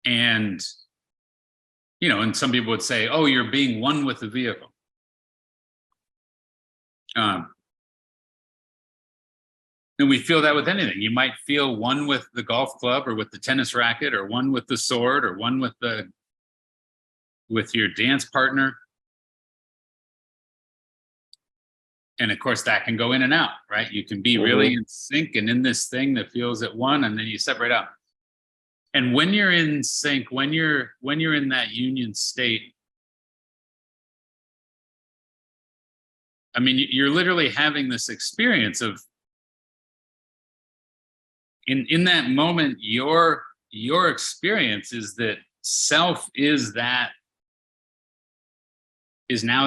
And and some people would say, oh, you're being one with the vehicle. And we feel that with anything. You might feel one with the golf club or with the tennis racket, or one with the sword, or one with your dance partner. And of course that can go in and out, right? You can be really in sync and in this thing that feels at one, and then you separate out. And when you're in sync, when you're in that union state, I mean, you're literally having this experience of, in that moment, your experience is that self is now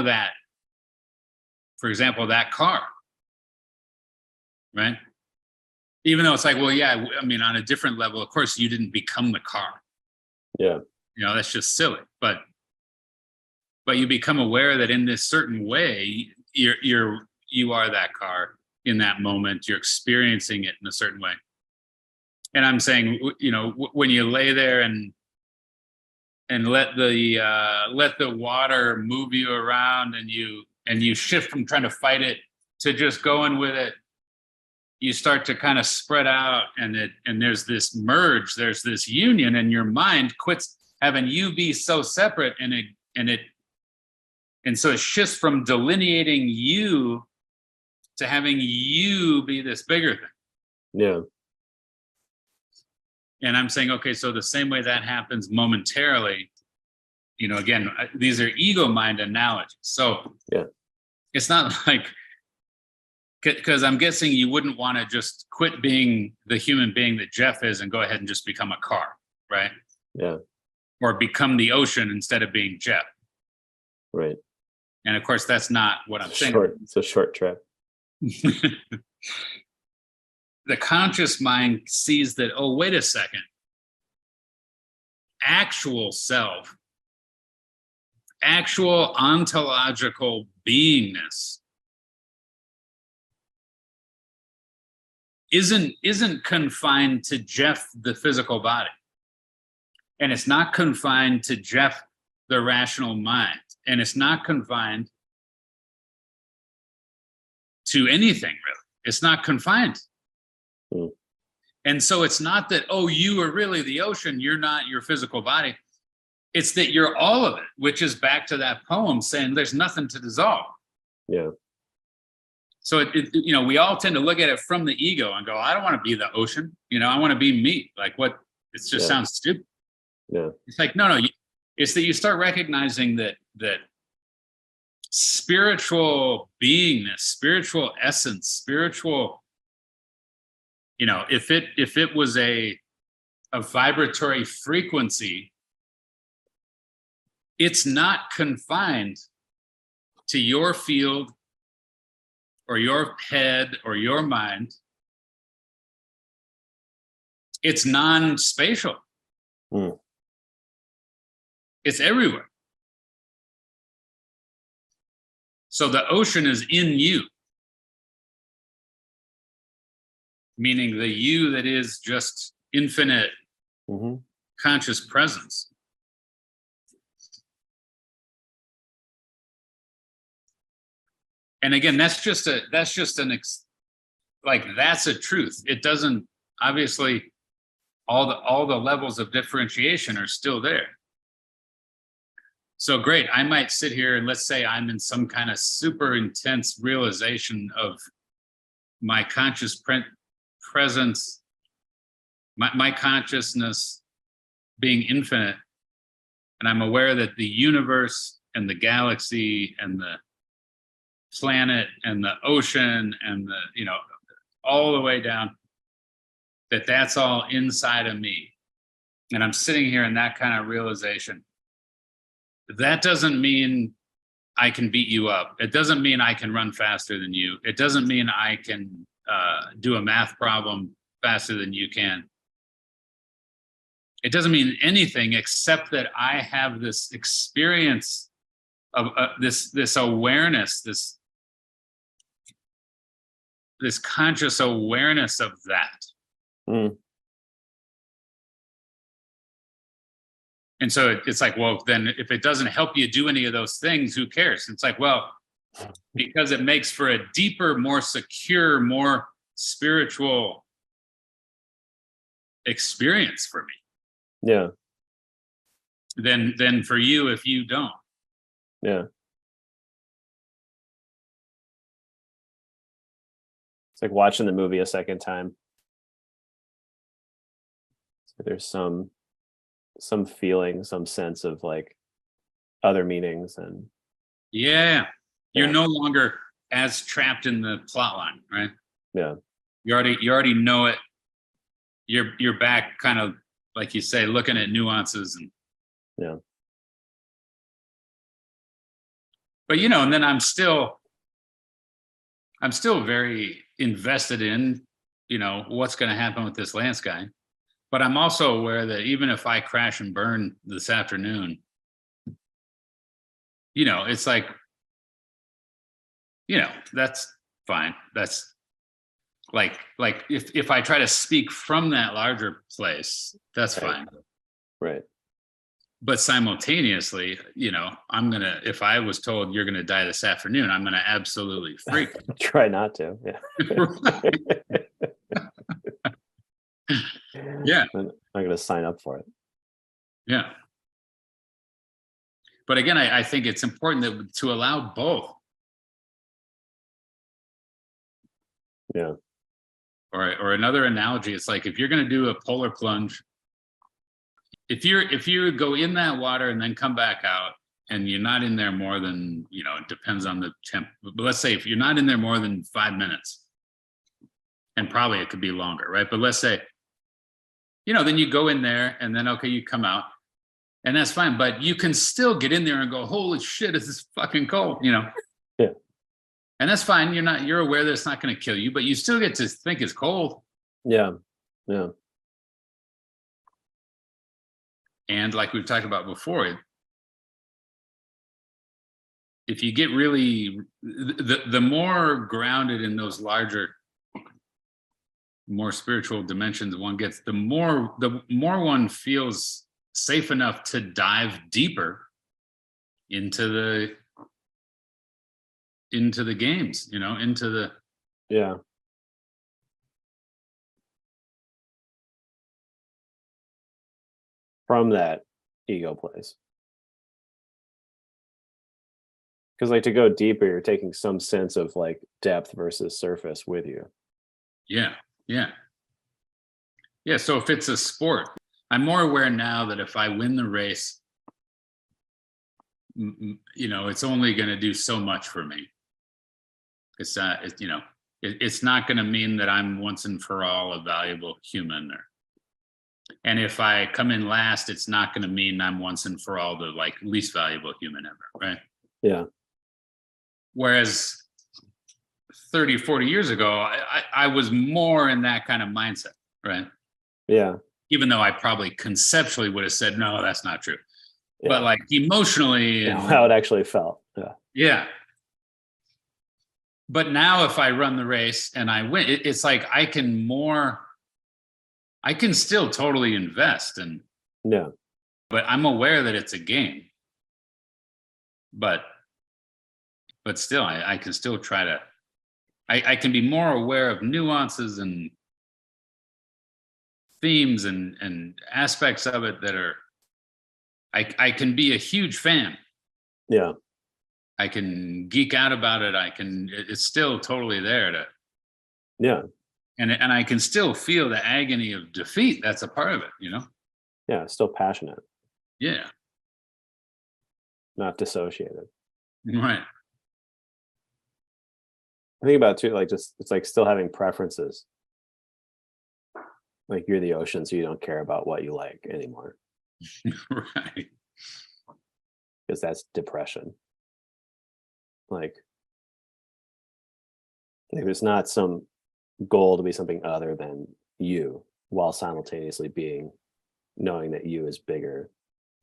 that, for example, that car, right? Even though it's like, well, yeah, I mean, on a different level, of course, you didn't become the car. Yeah. That's just silly. But you become aware that in this certain way, you are that car in that moment. You're experiencing it in a certain way. And I'm saying, when you lay there and let the water move you around, and you shift from trying to fight it to just going with it, you start to kind of spread out, and there's this merge, there's this union, and your mind quits having you be so separate, and so it shifts from delineating you to having you be this bigger thing. Yeah. And I'm saying, okay, so the same way that happens momentarily, again, these are ego mind analogies. So yeah, it's not like, because I'm guessing you wouldn't want to just quit being the human being that Jeff is and go ahead and just become a car, right? Yeah. Or become the ocean instead of being Jeff. Right. And of course, that's not what I'm saying. It's a short trip. The conscious mind sees that, oh, wait a second. Actual self, actual ontological beingness isn't confined to Jeff, the physical body. And it's not confined to Jeff, the rational mind. And it's not confined to anything, really. It's not confined. And so it's not that, oh, you are really the ocean, you're not your physical body. It's that you're all of it, which is back to that poem saying there's nothing to dissolve. Yeah. So we all tend to look at it from the ego and go, I don't want to be the ocean. I want to be me. Like what? It just sounds stupid. Yeah. It's like, no. It's that you start recognizing that spiritual beingness, spiritual essence, spiritual, if it was a vibratory frequency, it's not confined to your field or your head or your mind. It's non-spatial. It's everywhere. So the ocean is in you, meaning the you that is just infinite conscious presence. And again, that's a truth. It doesn't, obviously, all the levels of differentiation are still there. So great, I might sit here and let's say I'm in some kind of super intense realization of my conscious presence, my consciousness being infinite, and I'm aware that the universe and the galaxy and the planet and the ocean and the all the way down, that's all inside of me, and I'm sitting here in that kind of realization. That doesn't mean I can beat you up. It doesn't mean I can run faster than you. It doesn't mean I can do a math problem faster than you can. It doesn't mean anything except that I have this experience of this awareness, this conscious awareness of that. And so it's like, well, then if it doesn't help you do any of those things, who cares? It's like, well, because it makes for a deeper, more secure, more spiritual experience for me. Yeah. Than for you if you don't. Yeah. It's like watching the movie a second time. So there's some feeling, some sense of like other meanings, and you're no longer as trapped in the plot line, right? Yeah. You already know it. You're back, kind of like you say, looking at nuances and but and then I'm still very invested in what's going to happen with this Lance guy. But I'm also aware that even if I crash and burn this afternoon, it's like, that's fine. That's like if I try to speak from that larger place, that's fine. Right. But simultaneously, if I was told you're gonna die this afternoon, I'm gonna absolutely freak. Try not to. Yeah. Yeah. I'm not going to sign up for it. Yeah. But again, I think it's important to allow both. Yeah. Or another analogy, it's like if you're going to do a polar plunge, if you go in that water and then come back out, and you're not in there more than, it depends on the temp, but let's say if you're not in there more than 5 minutes, and probably it could be longer, right? But let's say, then you go in there and then, okay, you come out and that's fine. But you can still get in there and go, holy shit, this is fucking cold, Yeah. And that's fine. You're aware that it's not going to kill you, but you still get to think it's cold. Yeah. Yeah. And like we've talked about before, if you get really, the more grounded in those larger, more spiritual dimensions one gets, the more one feels safe enough to dive deeper into the games, into the from that ego place. Because like to go deeper, you're taking some sense of like depth versus surface with you. Yeah, yeah. Yeah, so if it's a sport, I'm more aware now that if I win the race, it's only going to do so much for me. It's it's not going to mean that I'm once and for all a valuable human. And if I come in last, it's not going to mean I'm once and for all the like least valuable human ever, right? Yeah. Whereas 30, 40 years ago, I was more in that kind of mindset, right? Yeah. Even though I probably conceptually would have said, no, that's not true. Yeah. But like emotionally and how it actually felt. Yeah. yeah. But now if I run the race and I win, it's like I can still totally invest Yeah. but I'm aware that it's a game. But still, I can still try to, I can be more aware of nuances and themes and aspects of it that are, I can be a huge fan. Yeah. I can geek out about it. It's still totally there to, Yeah. and I can still feel the agony of defeat. That's a part of it, Yeah. Still passionate, Yeah. not dissociated. Right. I think about it too, like just it's like still having preferences. Like you're the ocean, so you don't care about what you like anymore. Right. Because that's depression. Like there's not some goal to be something other than you, while simultaneously knowing that you is bigger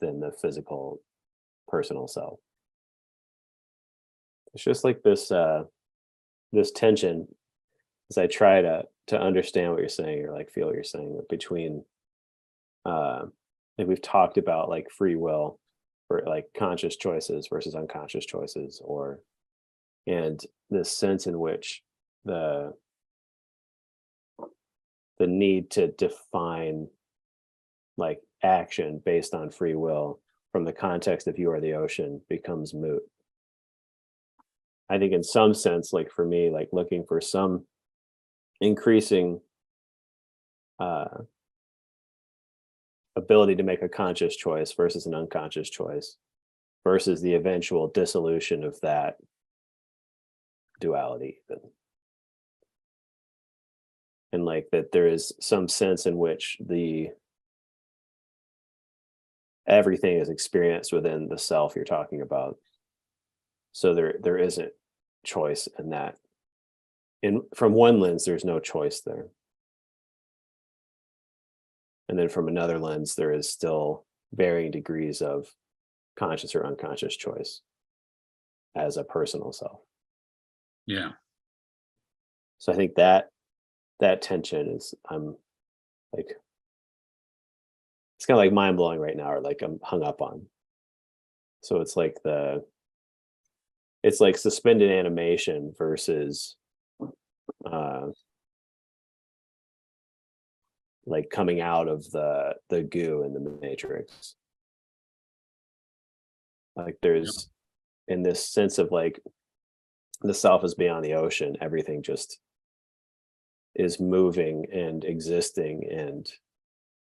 than the physical personal self. It's just like this tension as I try to understand what you're saying or like feel what you're saying between like we've talked about like free will or like conscious choices versus unconscious choices, and this sense in which the need to define like action based on free will from the context of you are the ocean becomes moot. I think in some sense, like for me, like looking for some increasing ability to make a conscious choice versus an unconscious choice versus the eventual dissolution of that duality and like that there is some sense in which everything is experienced within the self you're talking about, so there isn't choice in that. And from one lens there's no choice there, and then from another lens there is still varying degrees of conscious or unconscious choice as a personal self. Yeah. So I think that tension is, I'm like, it's kind of like mind blowing right now, or like I'm hung up on. So it's like it's like suspended animation versus like coming out of the goo in the matrix. Like there's in this sense of like the self is beyond the ocean, everything just is moving and existing and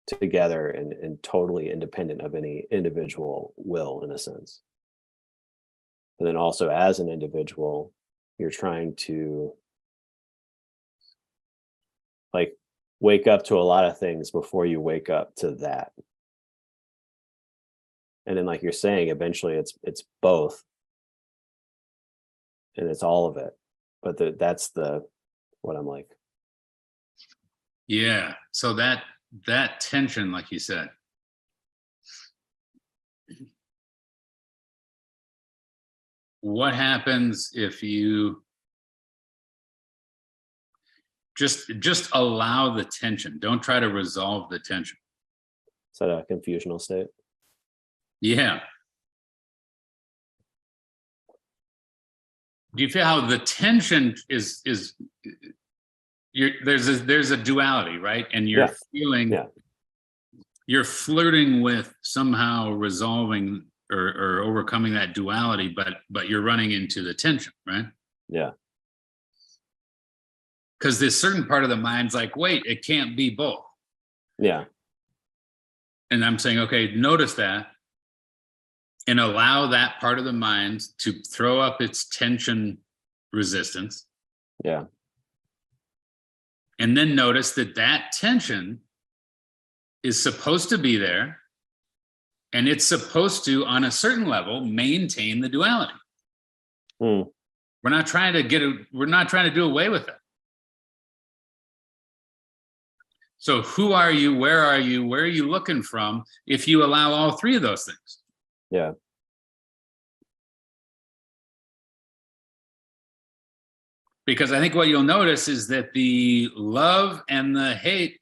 together and totally independent of any individual will, in a sense. And then also as an individual, you're trying to like wake up to a lot of things before you wake up to that. And then like you're saying, eventually it's both and it's all of it. But that's what I'm like. Yeah. So that tension, like you said, what happens if you just allow the tension? Don't try to resolve the tension. Is that a confusional state? Yeah. Do you feel how the tension is there's a duality, right? And you're feeling, you're flirting with somehow resolving or overcoming that duality, but you're running into the tension, right? Yeah. Because this certain part of the mind's like, wait, it can't be both. Yeah. And I'm saying, okay, notice that and allow that part of the mind to throw up its tension resistance. Yeah. And then notice that that tension is supposed to be there. And it's supposed to, on a certain level, maintain the duality. Mm. We're not trying to do away with it. So who are you? Where are you? Where are you looking from if you allow all three of those things? Yeah. Because I think what you'll notice is that the love and the hate,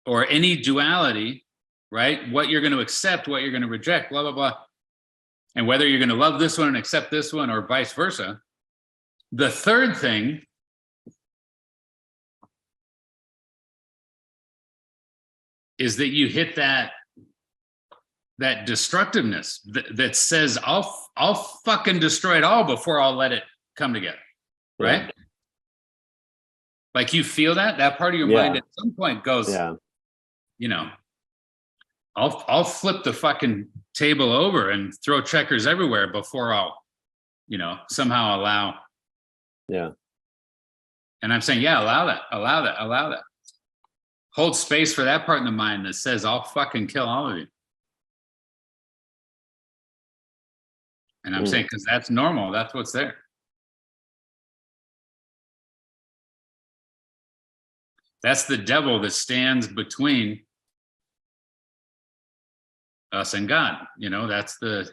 or any duality, right? What you're going to accept, what you're going to reject, blah, blah, blah. And whether you're going to love this one and accept this one or vice versa. The third thing is that you hit that destructiveness that says, I'll fucking destroy it all before I'll let it come together, right? Yeah. Like you feel that part of your mind at some point goes, you know, I'll flip the fucking table over and throw checkers everywhere before I'll, you know, somehow allow. Yeah. And I'm saying, allow that. Hold space for that part in the mind that says, I'll fucking kill all of you. And I'm saying, because that's normal, that's what's there. That's the devil that stands between us and God. You know, that's a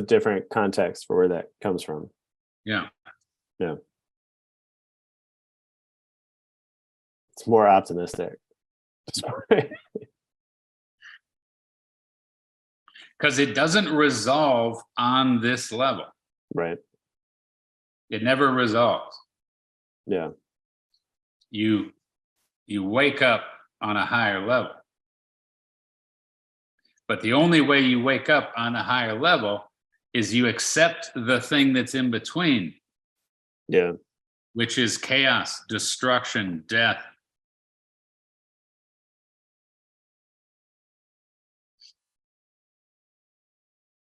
different context for where that comes from. Yeah. It's more optimistic. Because it doesn't resolve on this level. Right. It never resolves. Yeah. You wake up on a higher level. But the only way you wake up on a higher level is you accept the thing that's in between. Yeah. Which is chaos, destruction, death.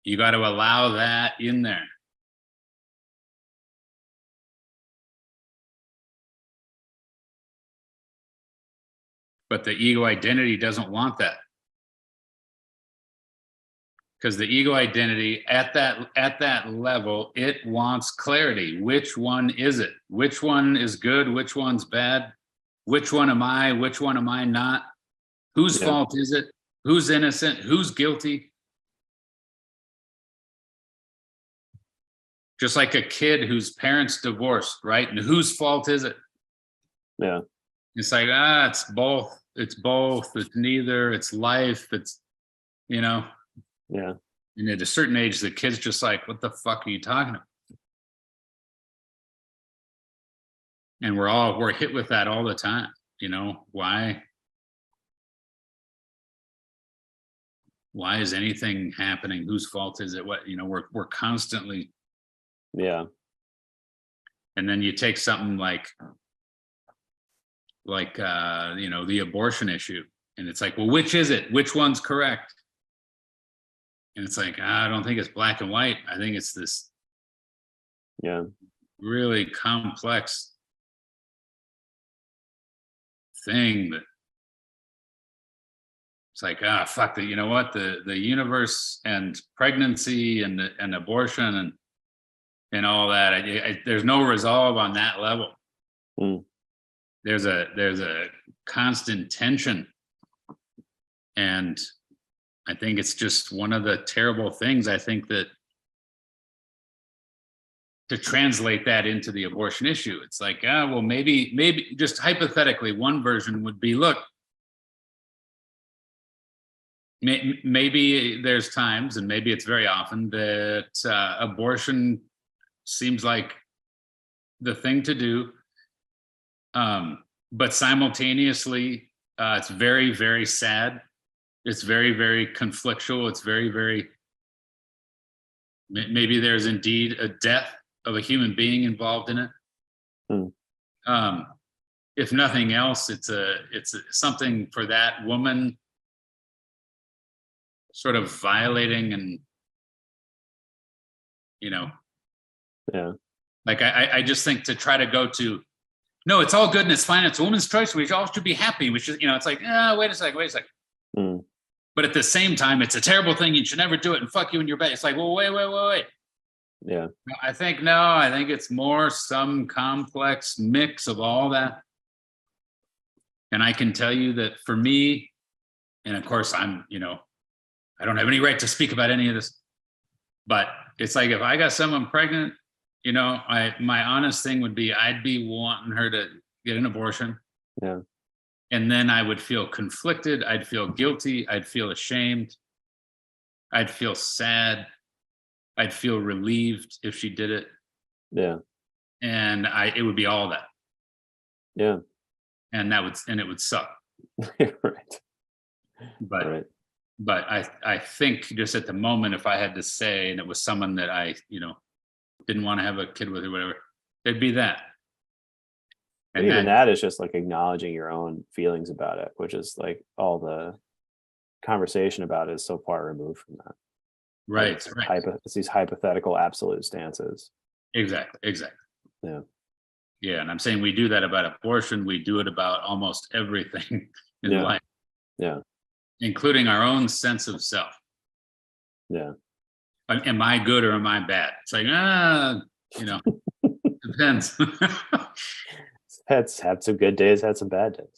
You got to allow that in there. But the ego identity doesn't want that. Because the ego identity at that level, it wants clarity. Which one is it? Which one is good? Which one's bad? Which one am I? Which one am I not? Whose fault is it? Who's innocent? Who's guilty? Just like a kid whose parents divorced, right? And whose fault is it? Yeah. It's like, it's both. It's both. It's neither. It's life. It's, you know. Yeah. And at a certain age, the kid's just like, what the fuck are you talking about? And we're hit with that all the time. You know, why is anything happening? Whose fault is it? What, you know, we're constantly. Yeah. And then you take something like you know, the abortion issue, and it's like, well, which is it? Which one's correct? And it's like, I don't think it's black and white. I think it's this really complex thing that it's like, fuck that. You know what? The universe and pregnancy and abortion and all that. There's no resolve on that level. There's a constant tension, and I think it's just one of the terrible things. I think that to translate that into the abortion issue, it's like, well, maybe just hypothetically, one version would be, look, maybe there's times, and maybe it's very often, that abortion seems like the thing to do, but simultaneously It's very, very sad. It's very, very conflictual. It's very, very, maybe there's indeed a death of a human being involved in it. If nothing else, it's something for that woman sort of violating and, Yeah. like I just think to try to go to, no, it's all good and it's fine. It's a woman's choice. We all should be happy. We should, it's like, wait a second. But at the same time, it's a terrible thing. You should never do it and fuck you in your bed. It's like, well, wait. Yeah. I think it's more some complex mix of all that. And I can tell you that for me, and of course I don't have any right to speak about any of this, but it's like, if I got someone pregnant, my honest thing would be, I'd be wanting her to get an abortion. Yeah. And then I would feel conflicted. I'd feel guilty. I'd feel ashamed. I'd feel sad. I'd feel relieved if she did it. Yeah. And it would be all that. Yeah. And it would suck. Right. But I think just at the moment, if I had to say, and it was someone that I, didn't want to have a kid with or whatever, it'd be that. And even that is just like acknowledging your own feelings about it, which is like all the conversation about it is so far removed from that. Right. It's these hypothetical absolute stances. Exactly. Yeah. Yeah. And I'm saying we do that about abortion. We do it about almost everything in life. Yeah. Including our own sense of self. Yeah. Am I good or am I bad? It's like, depends. Had some good days, had some bad days.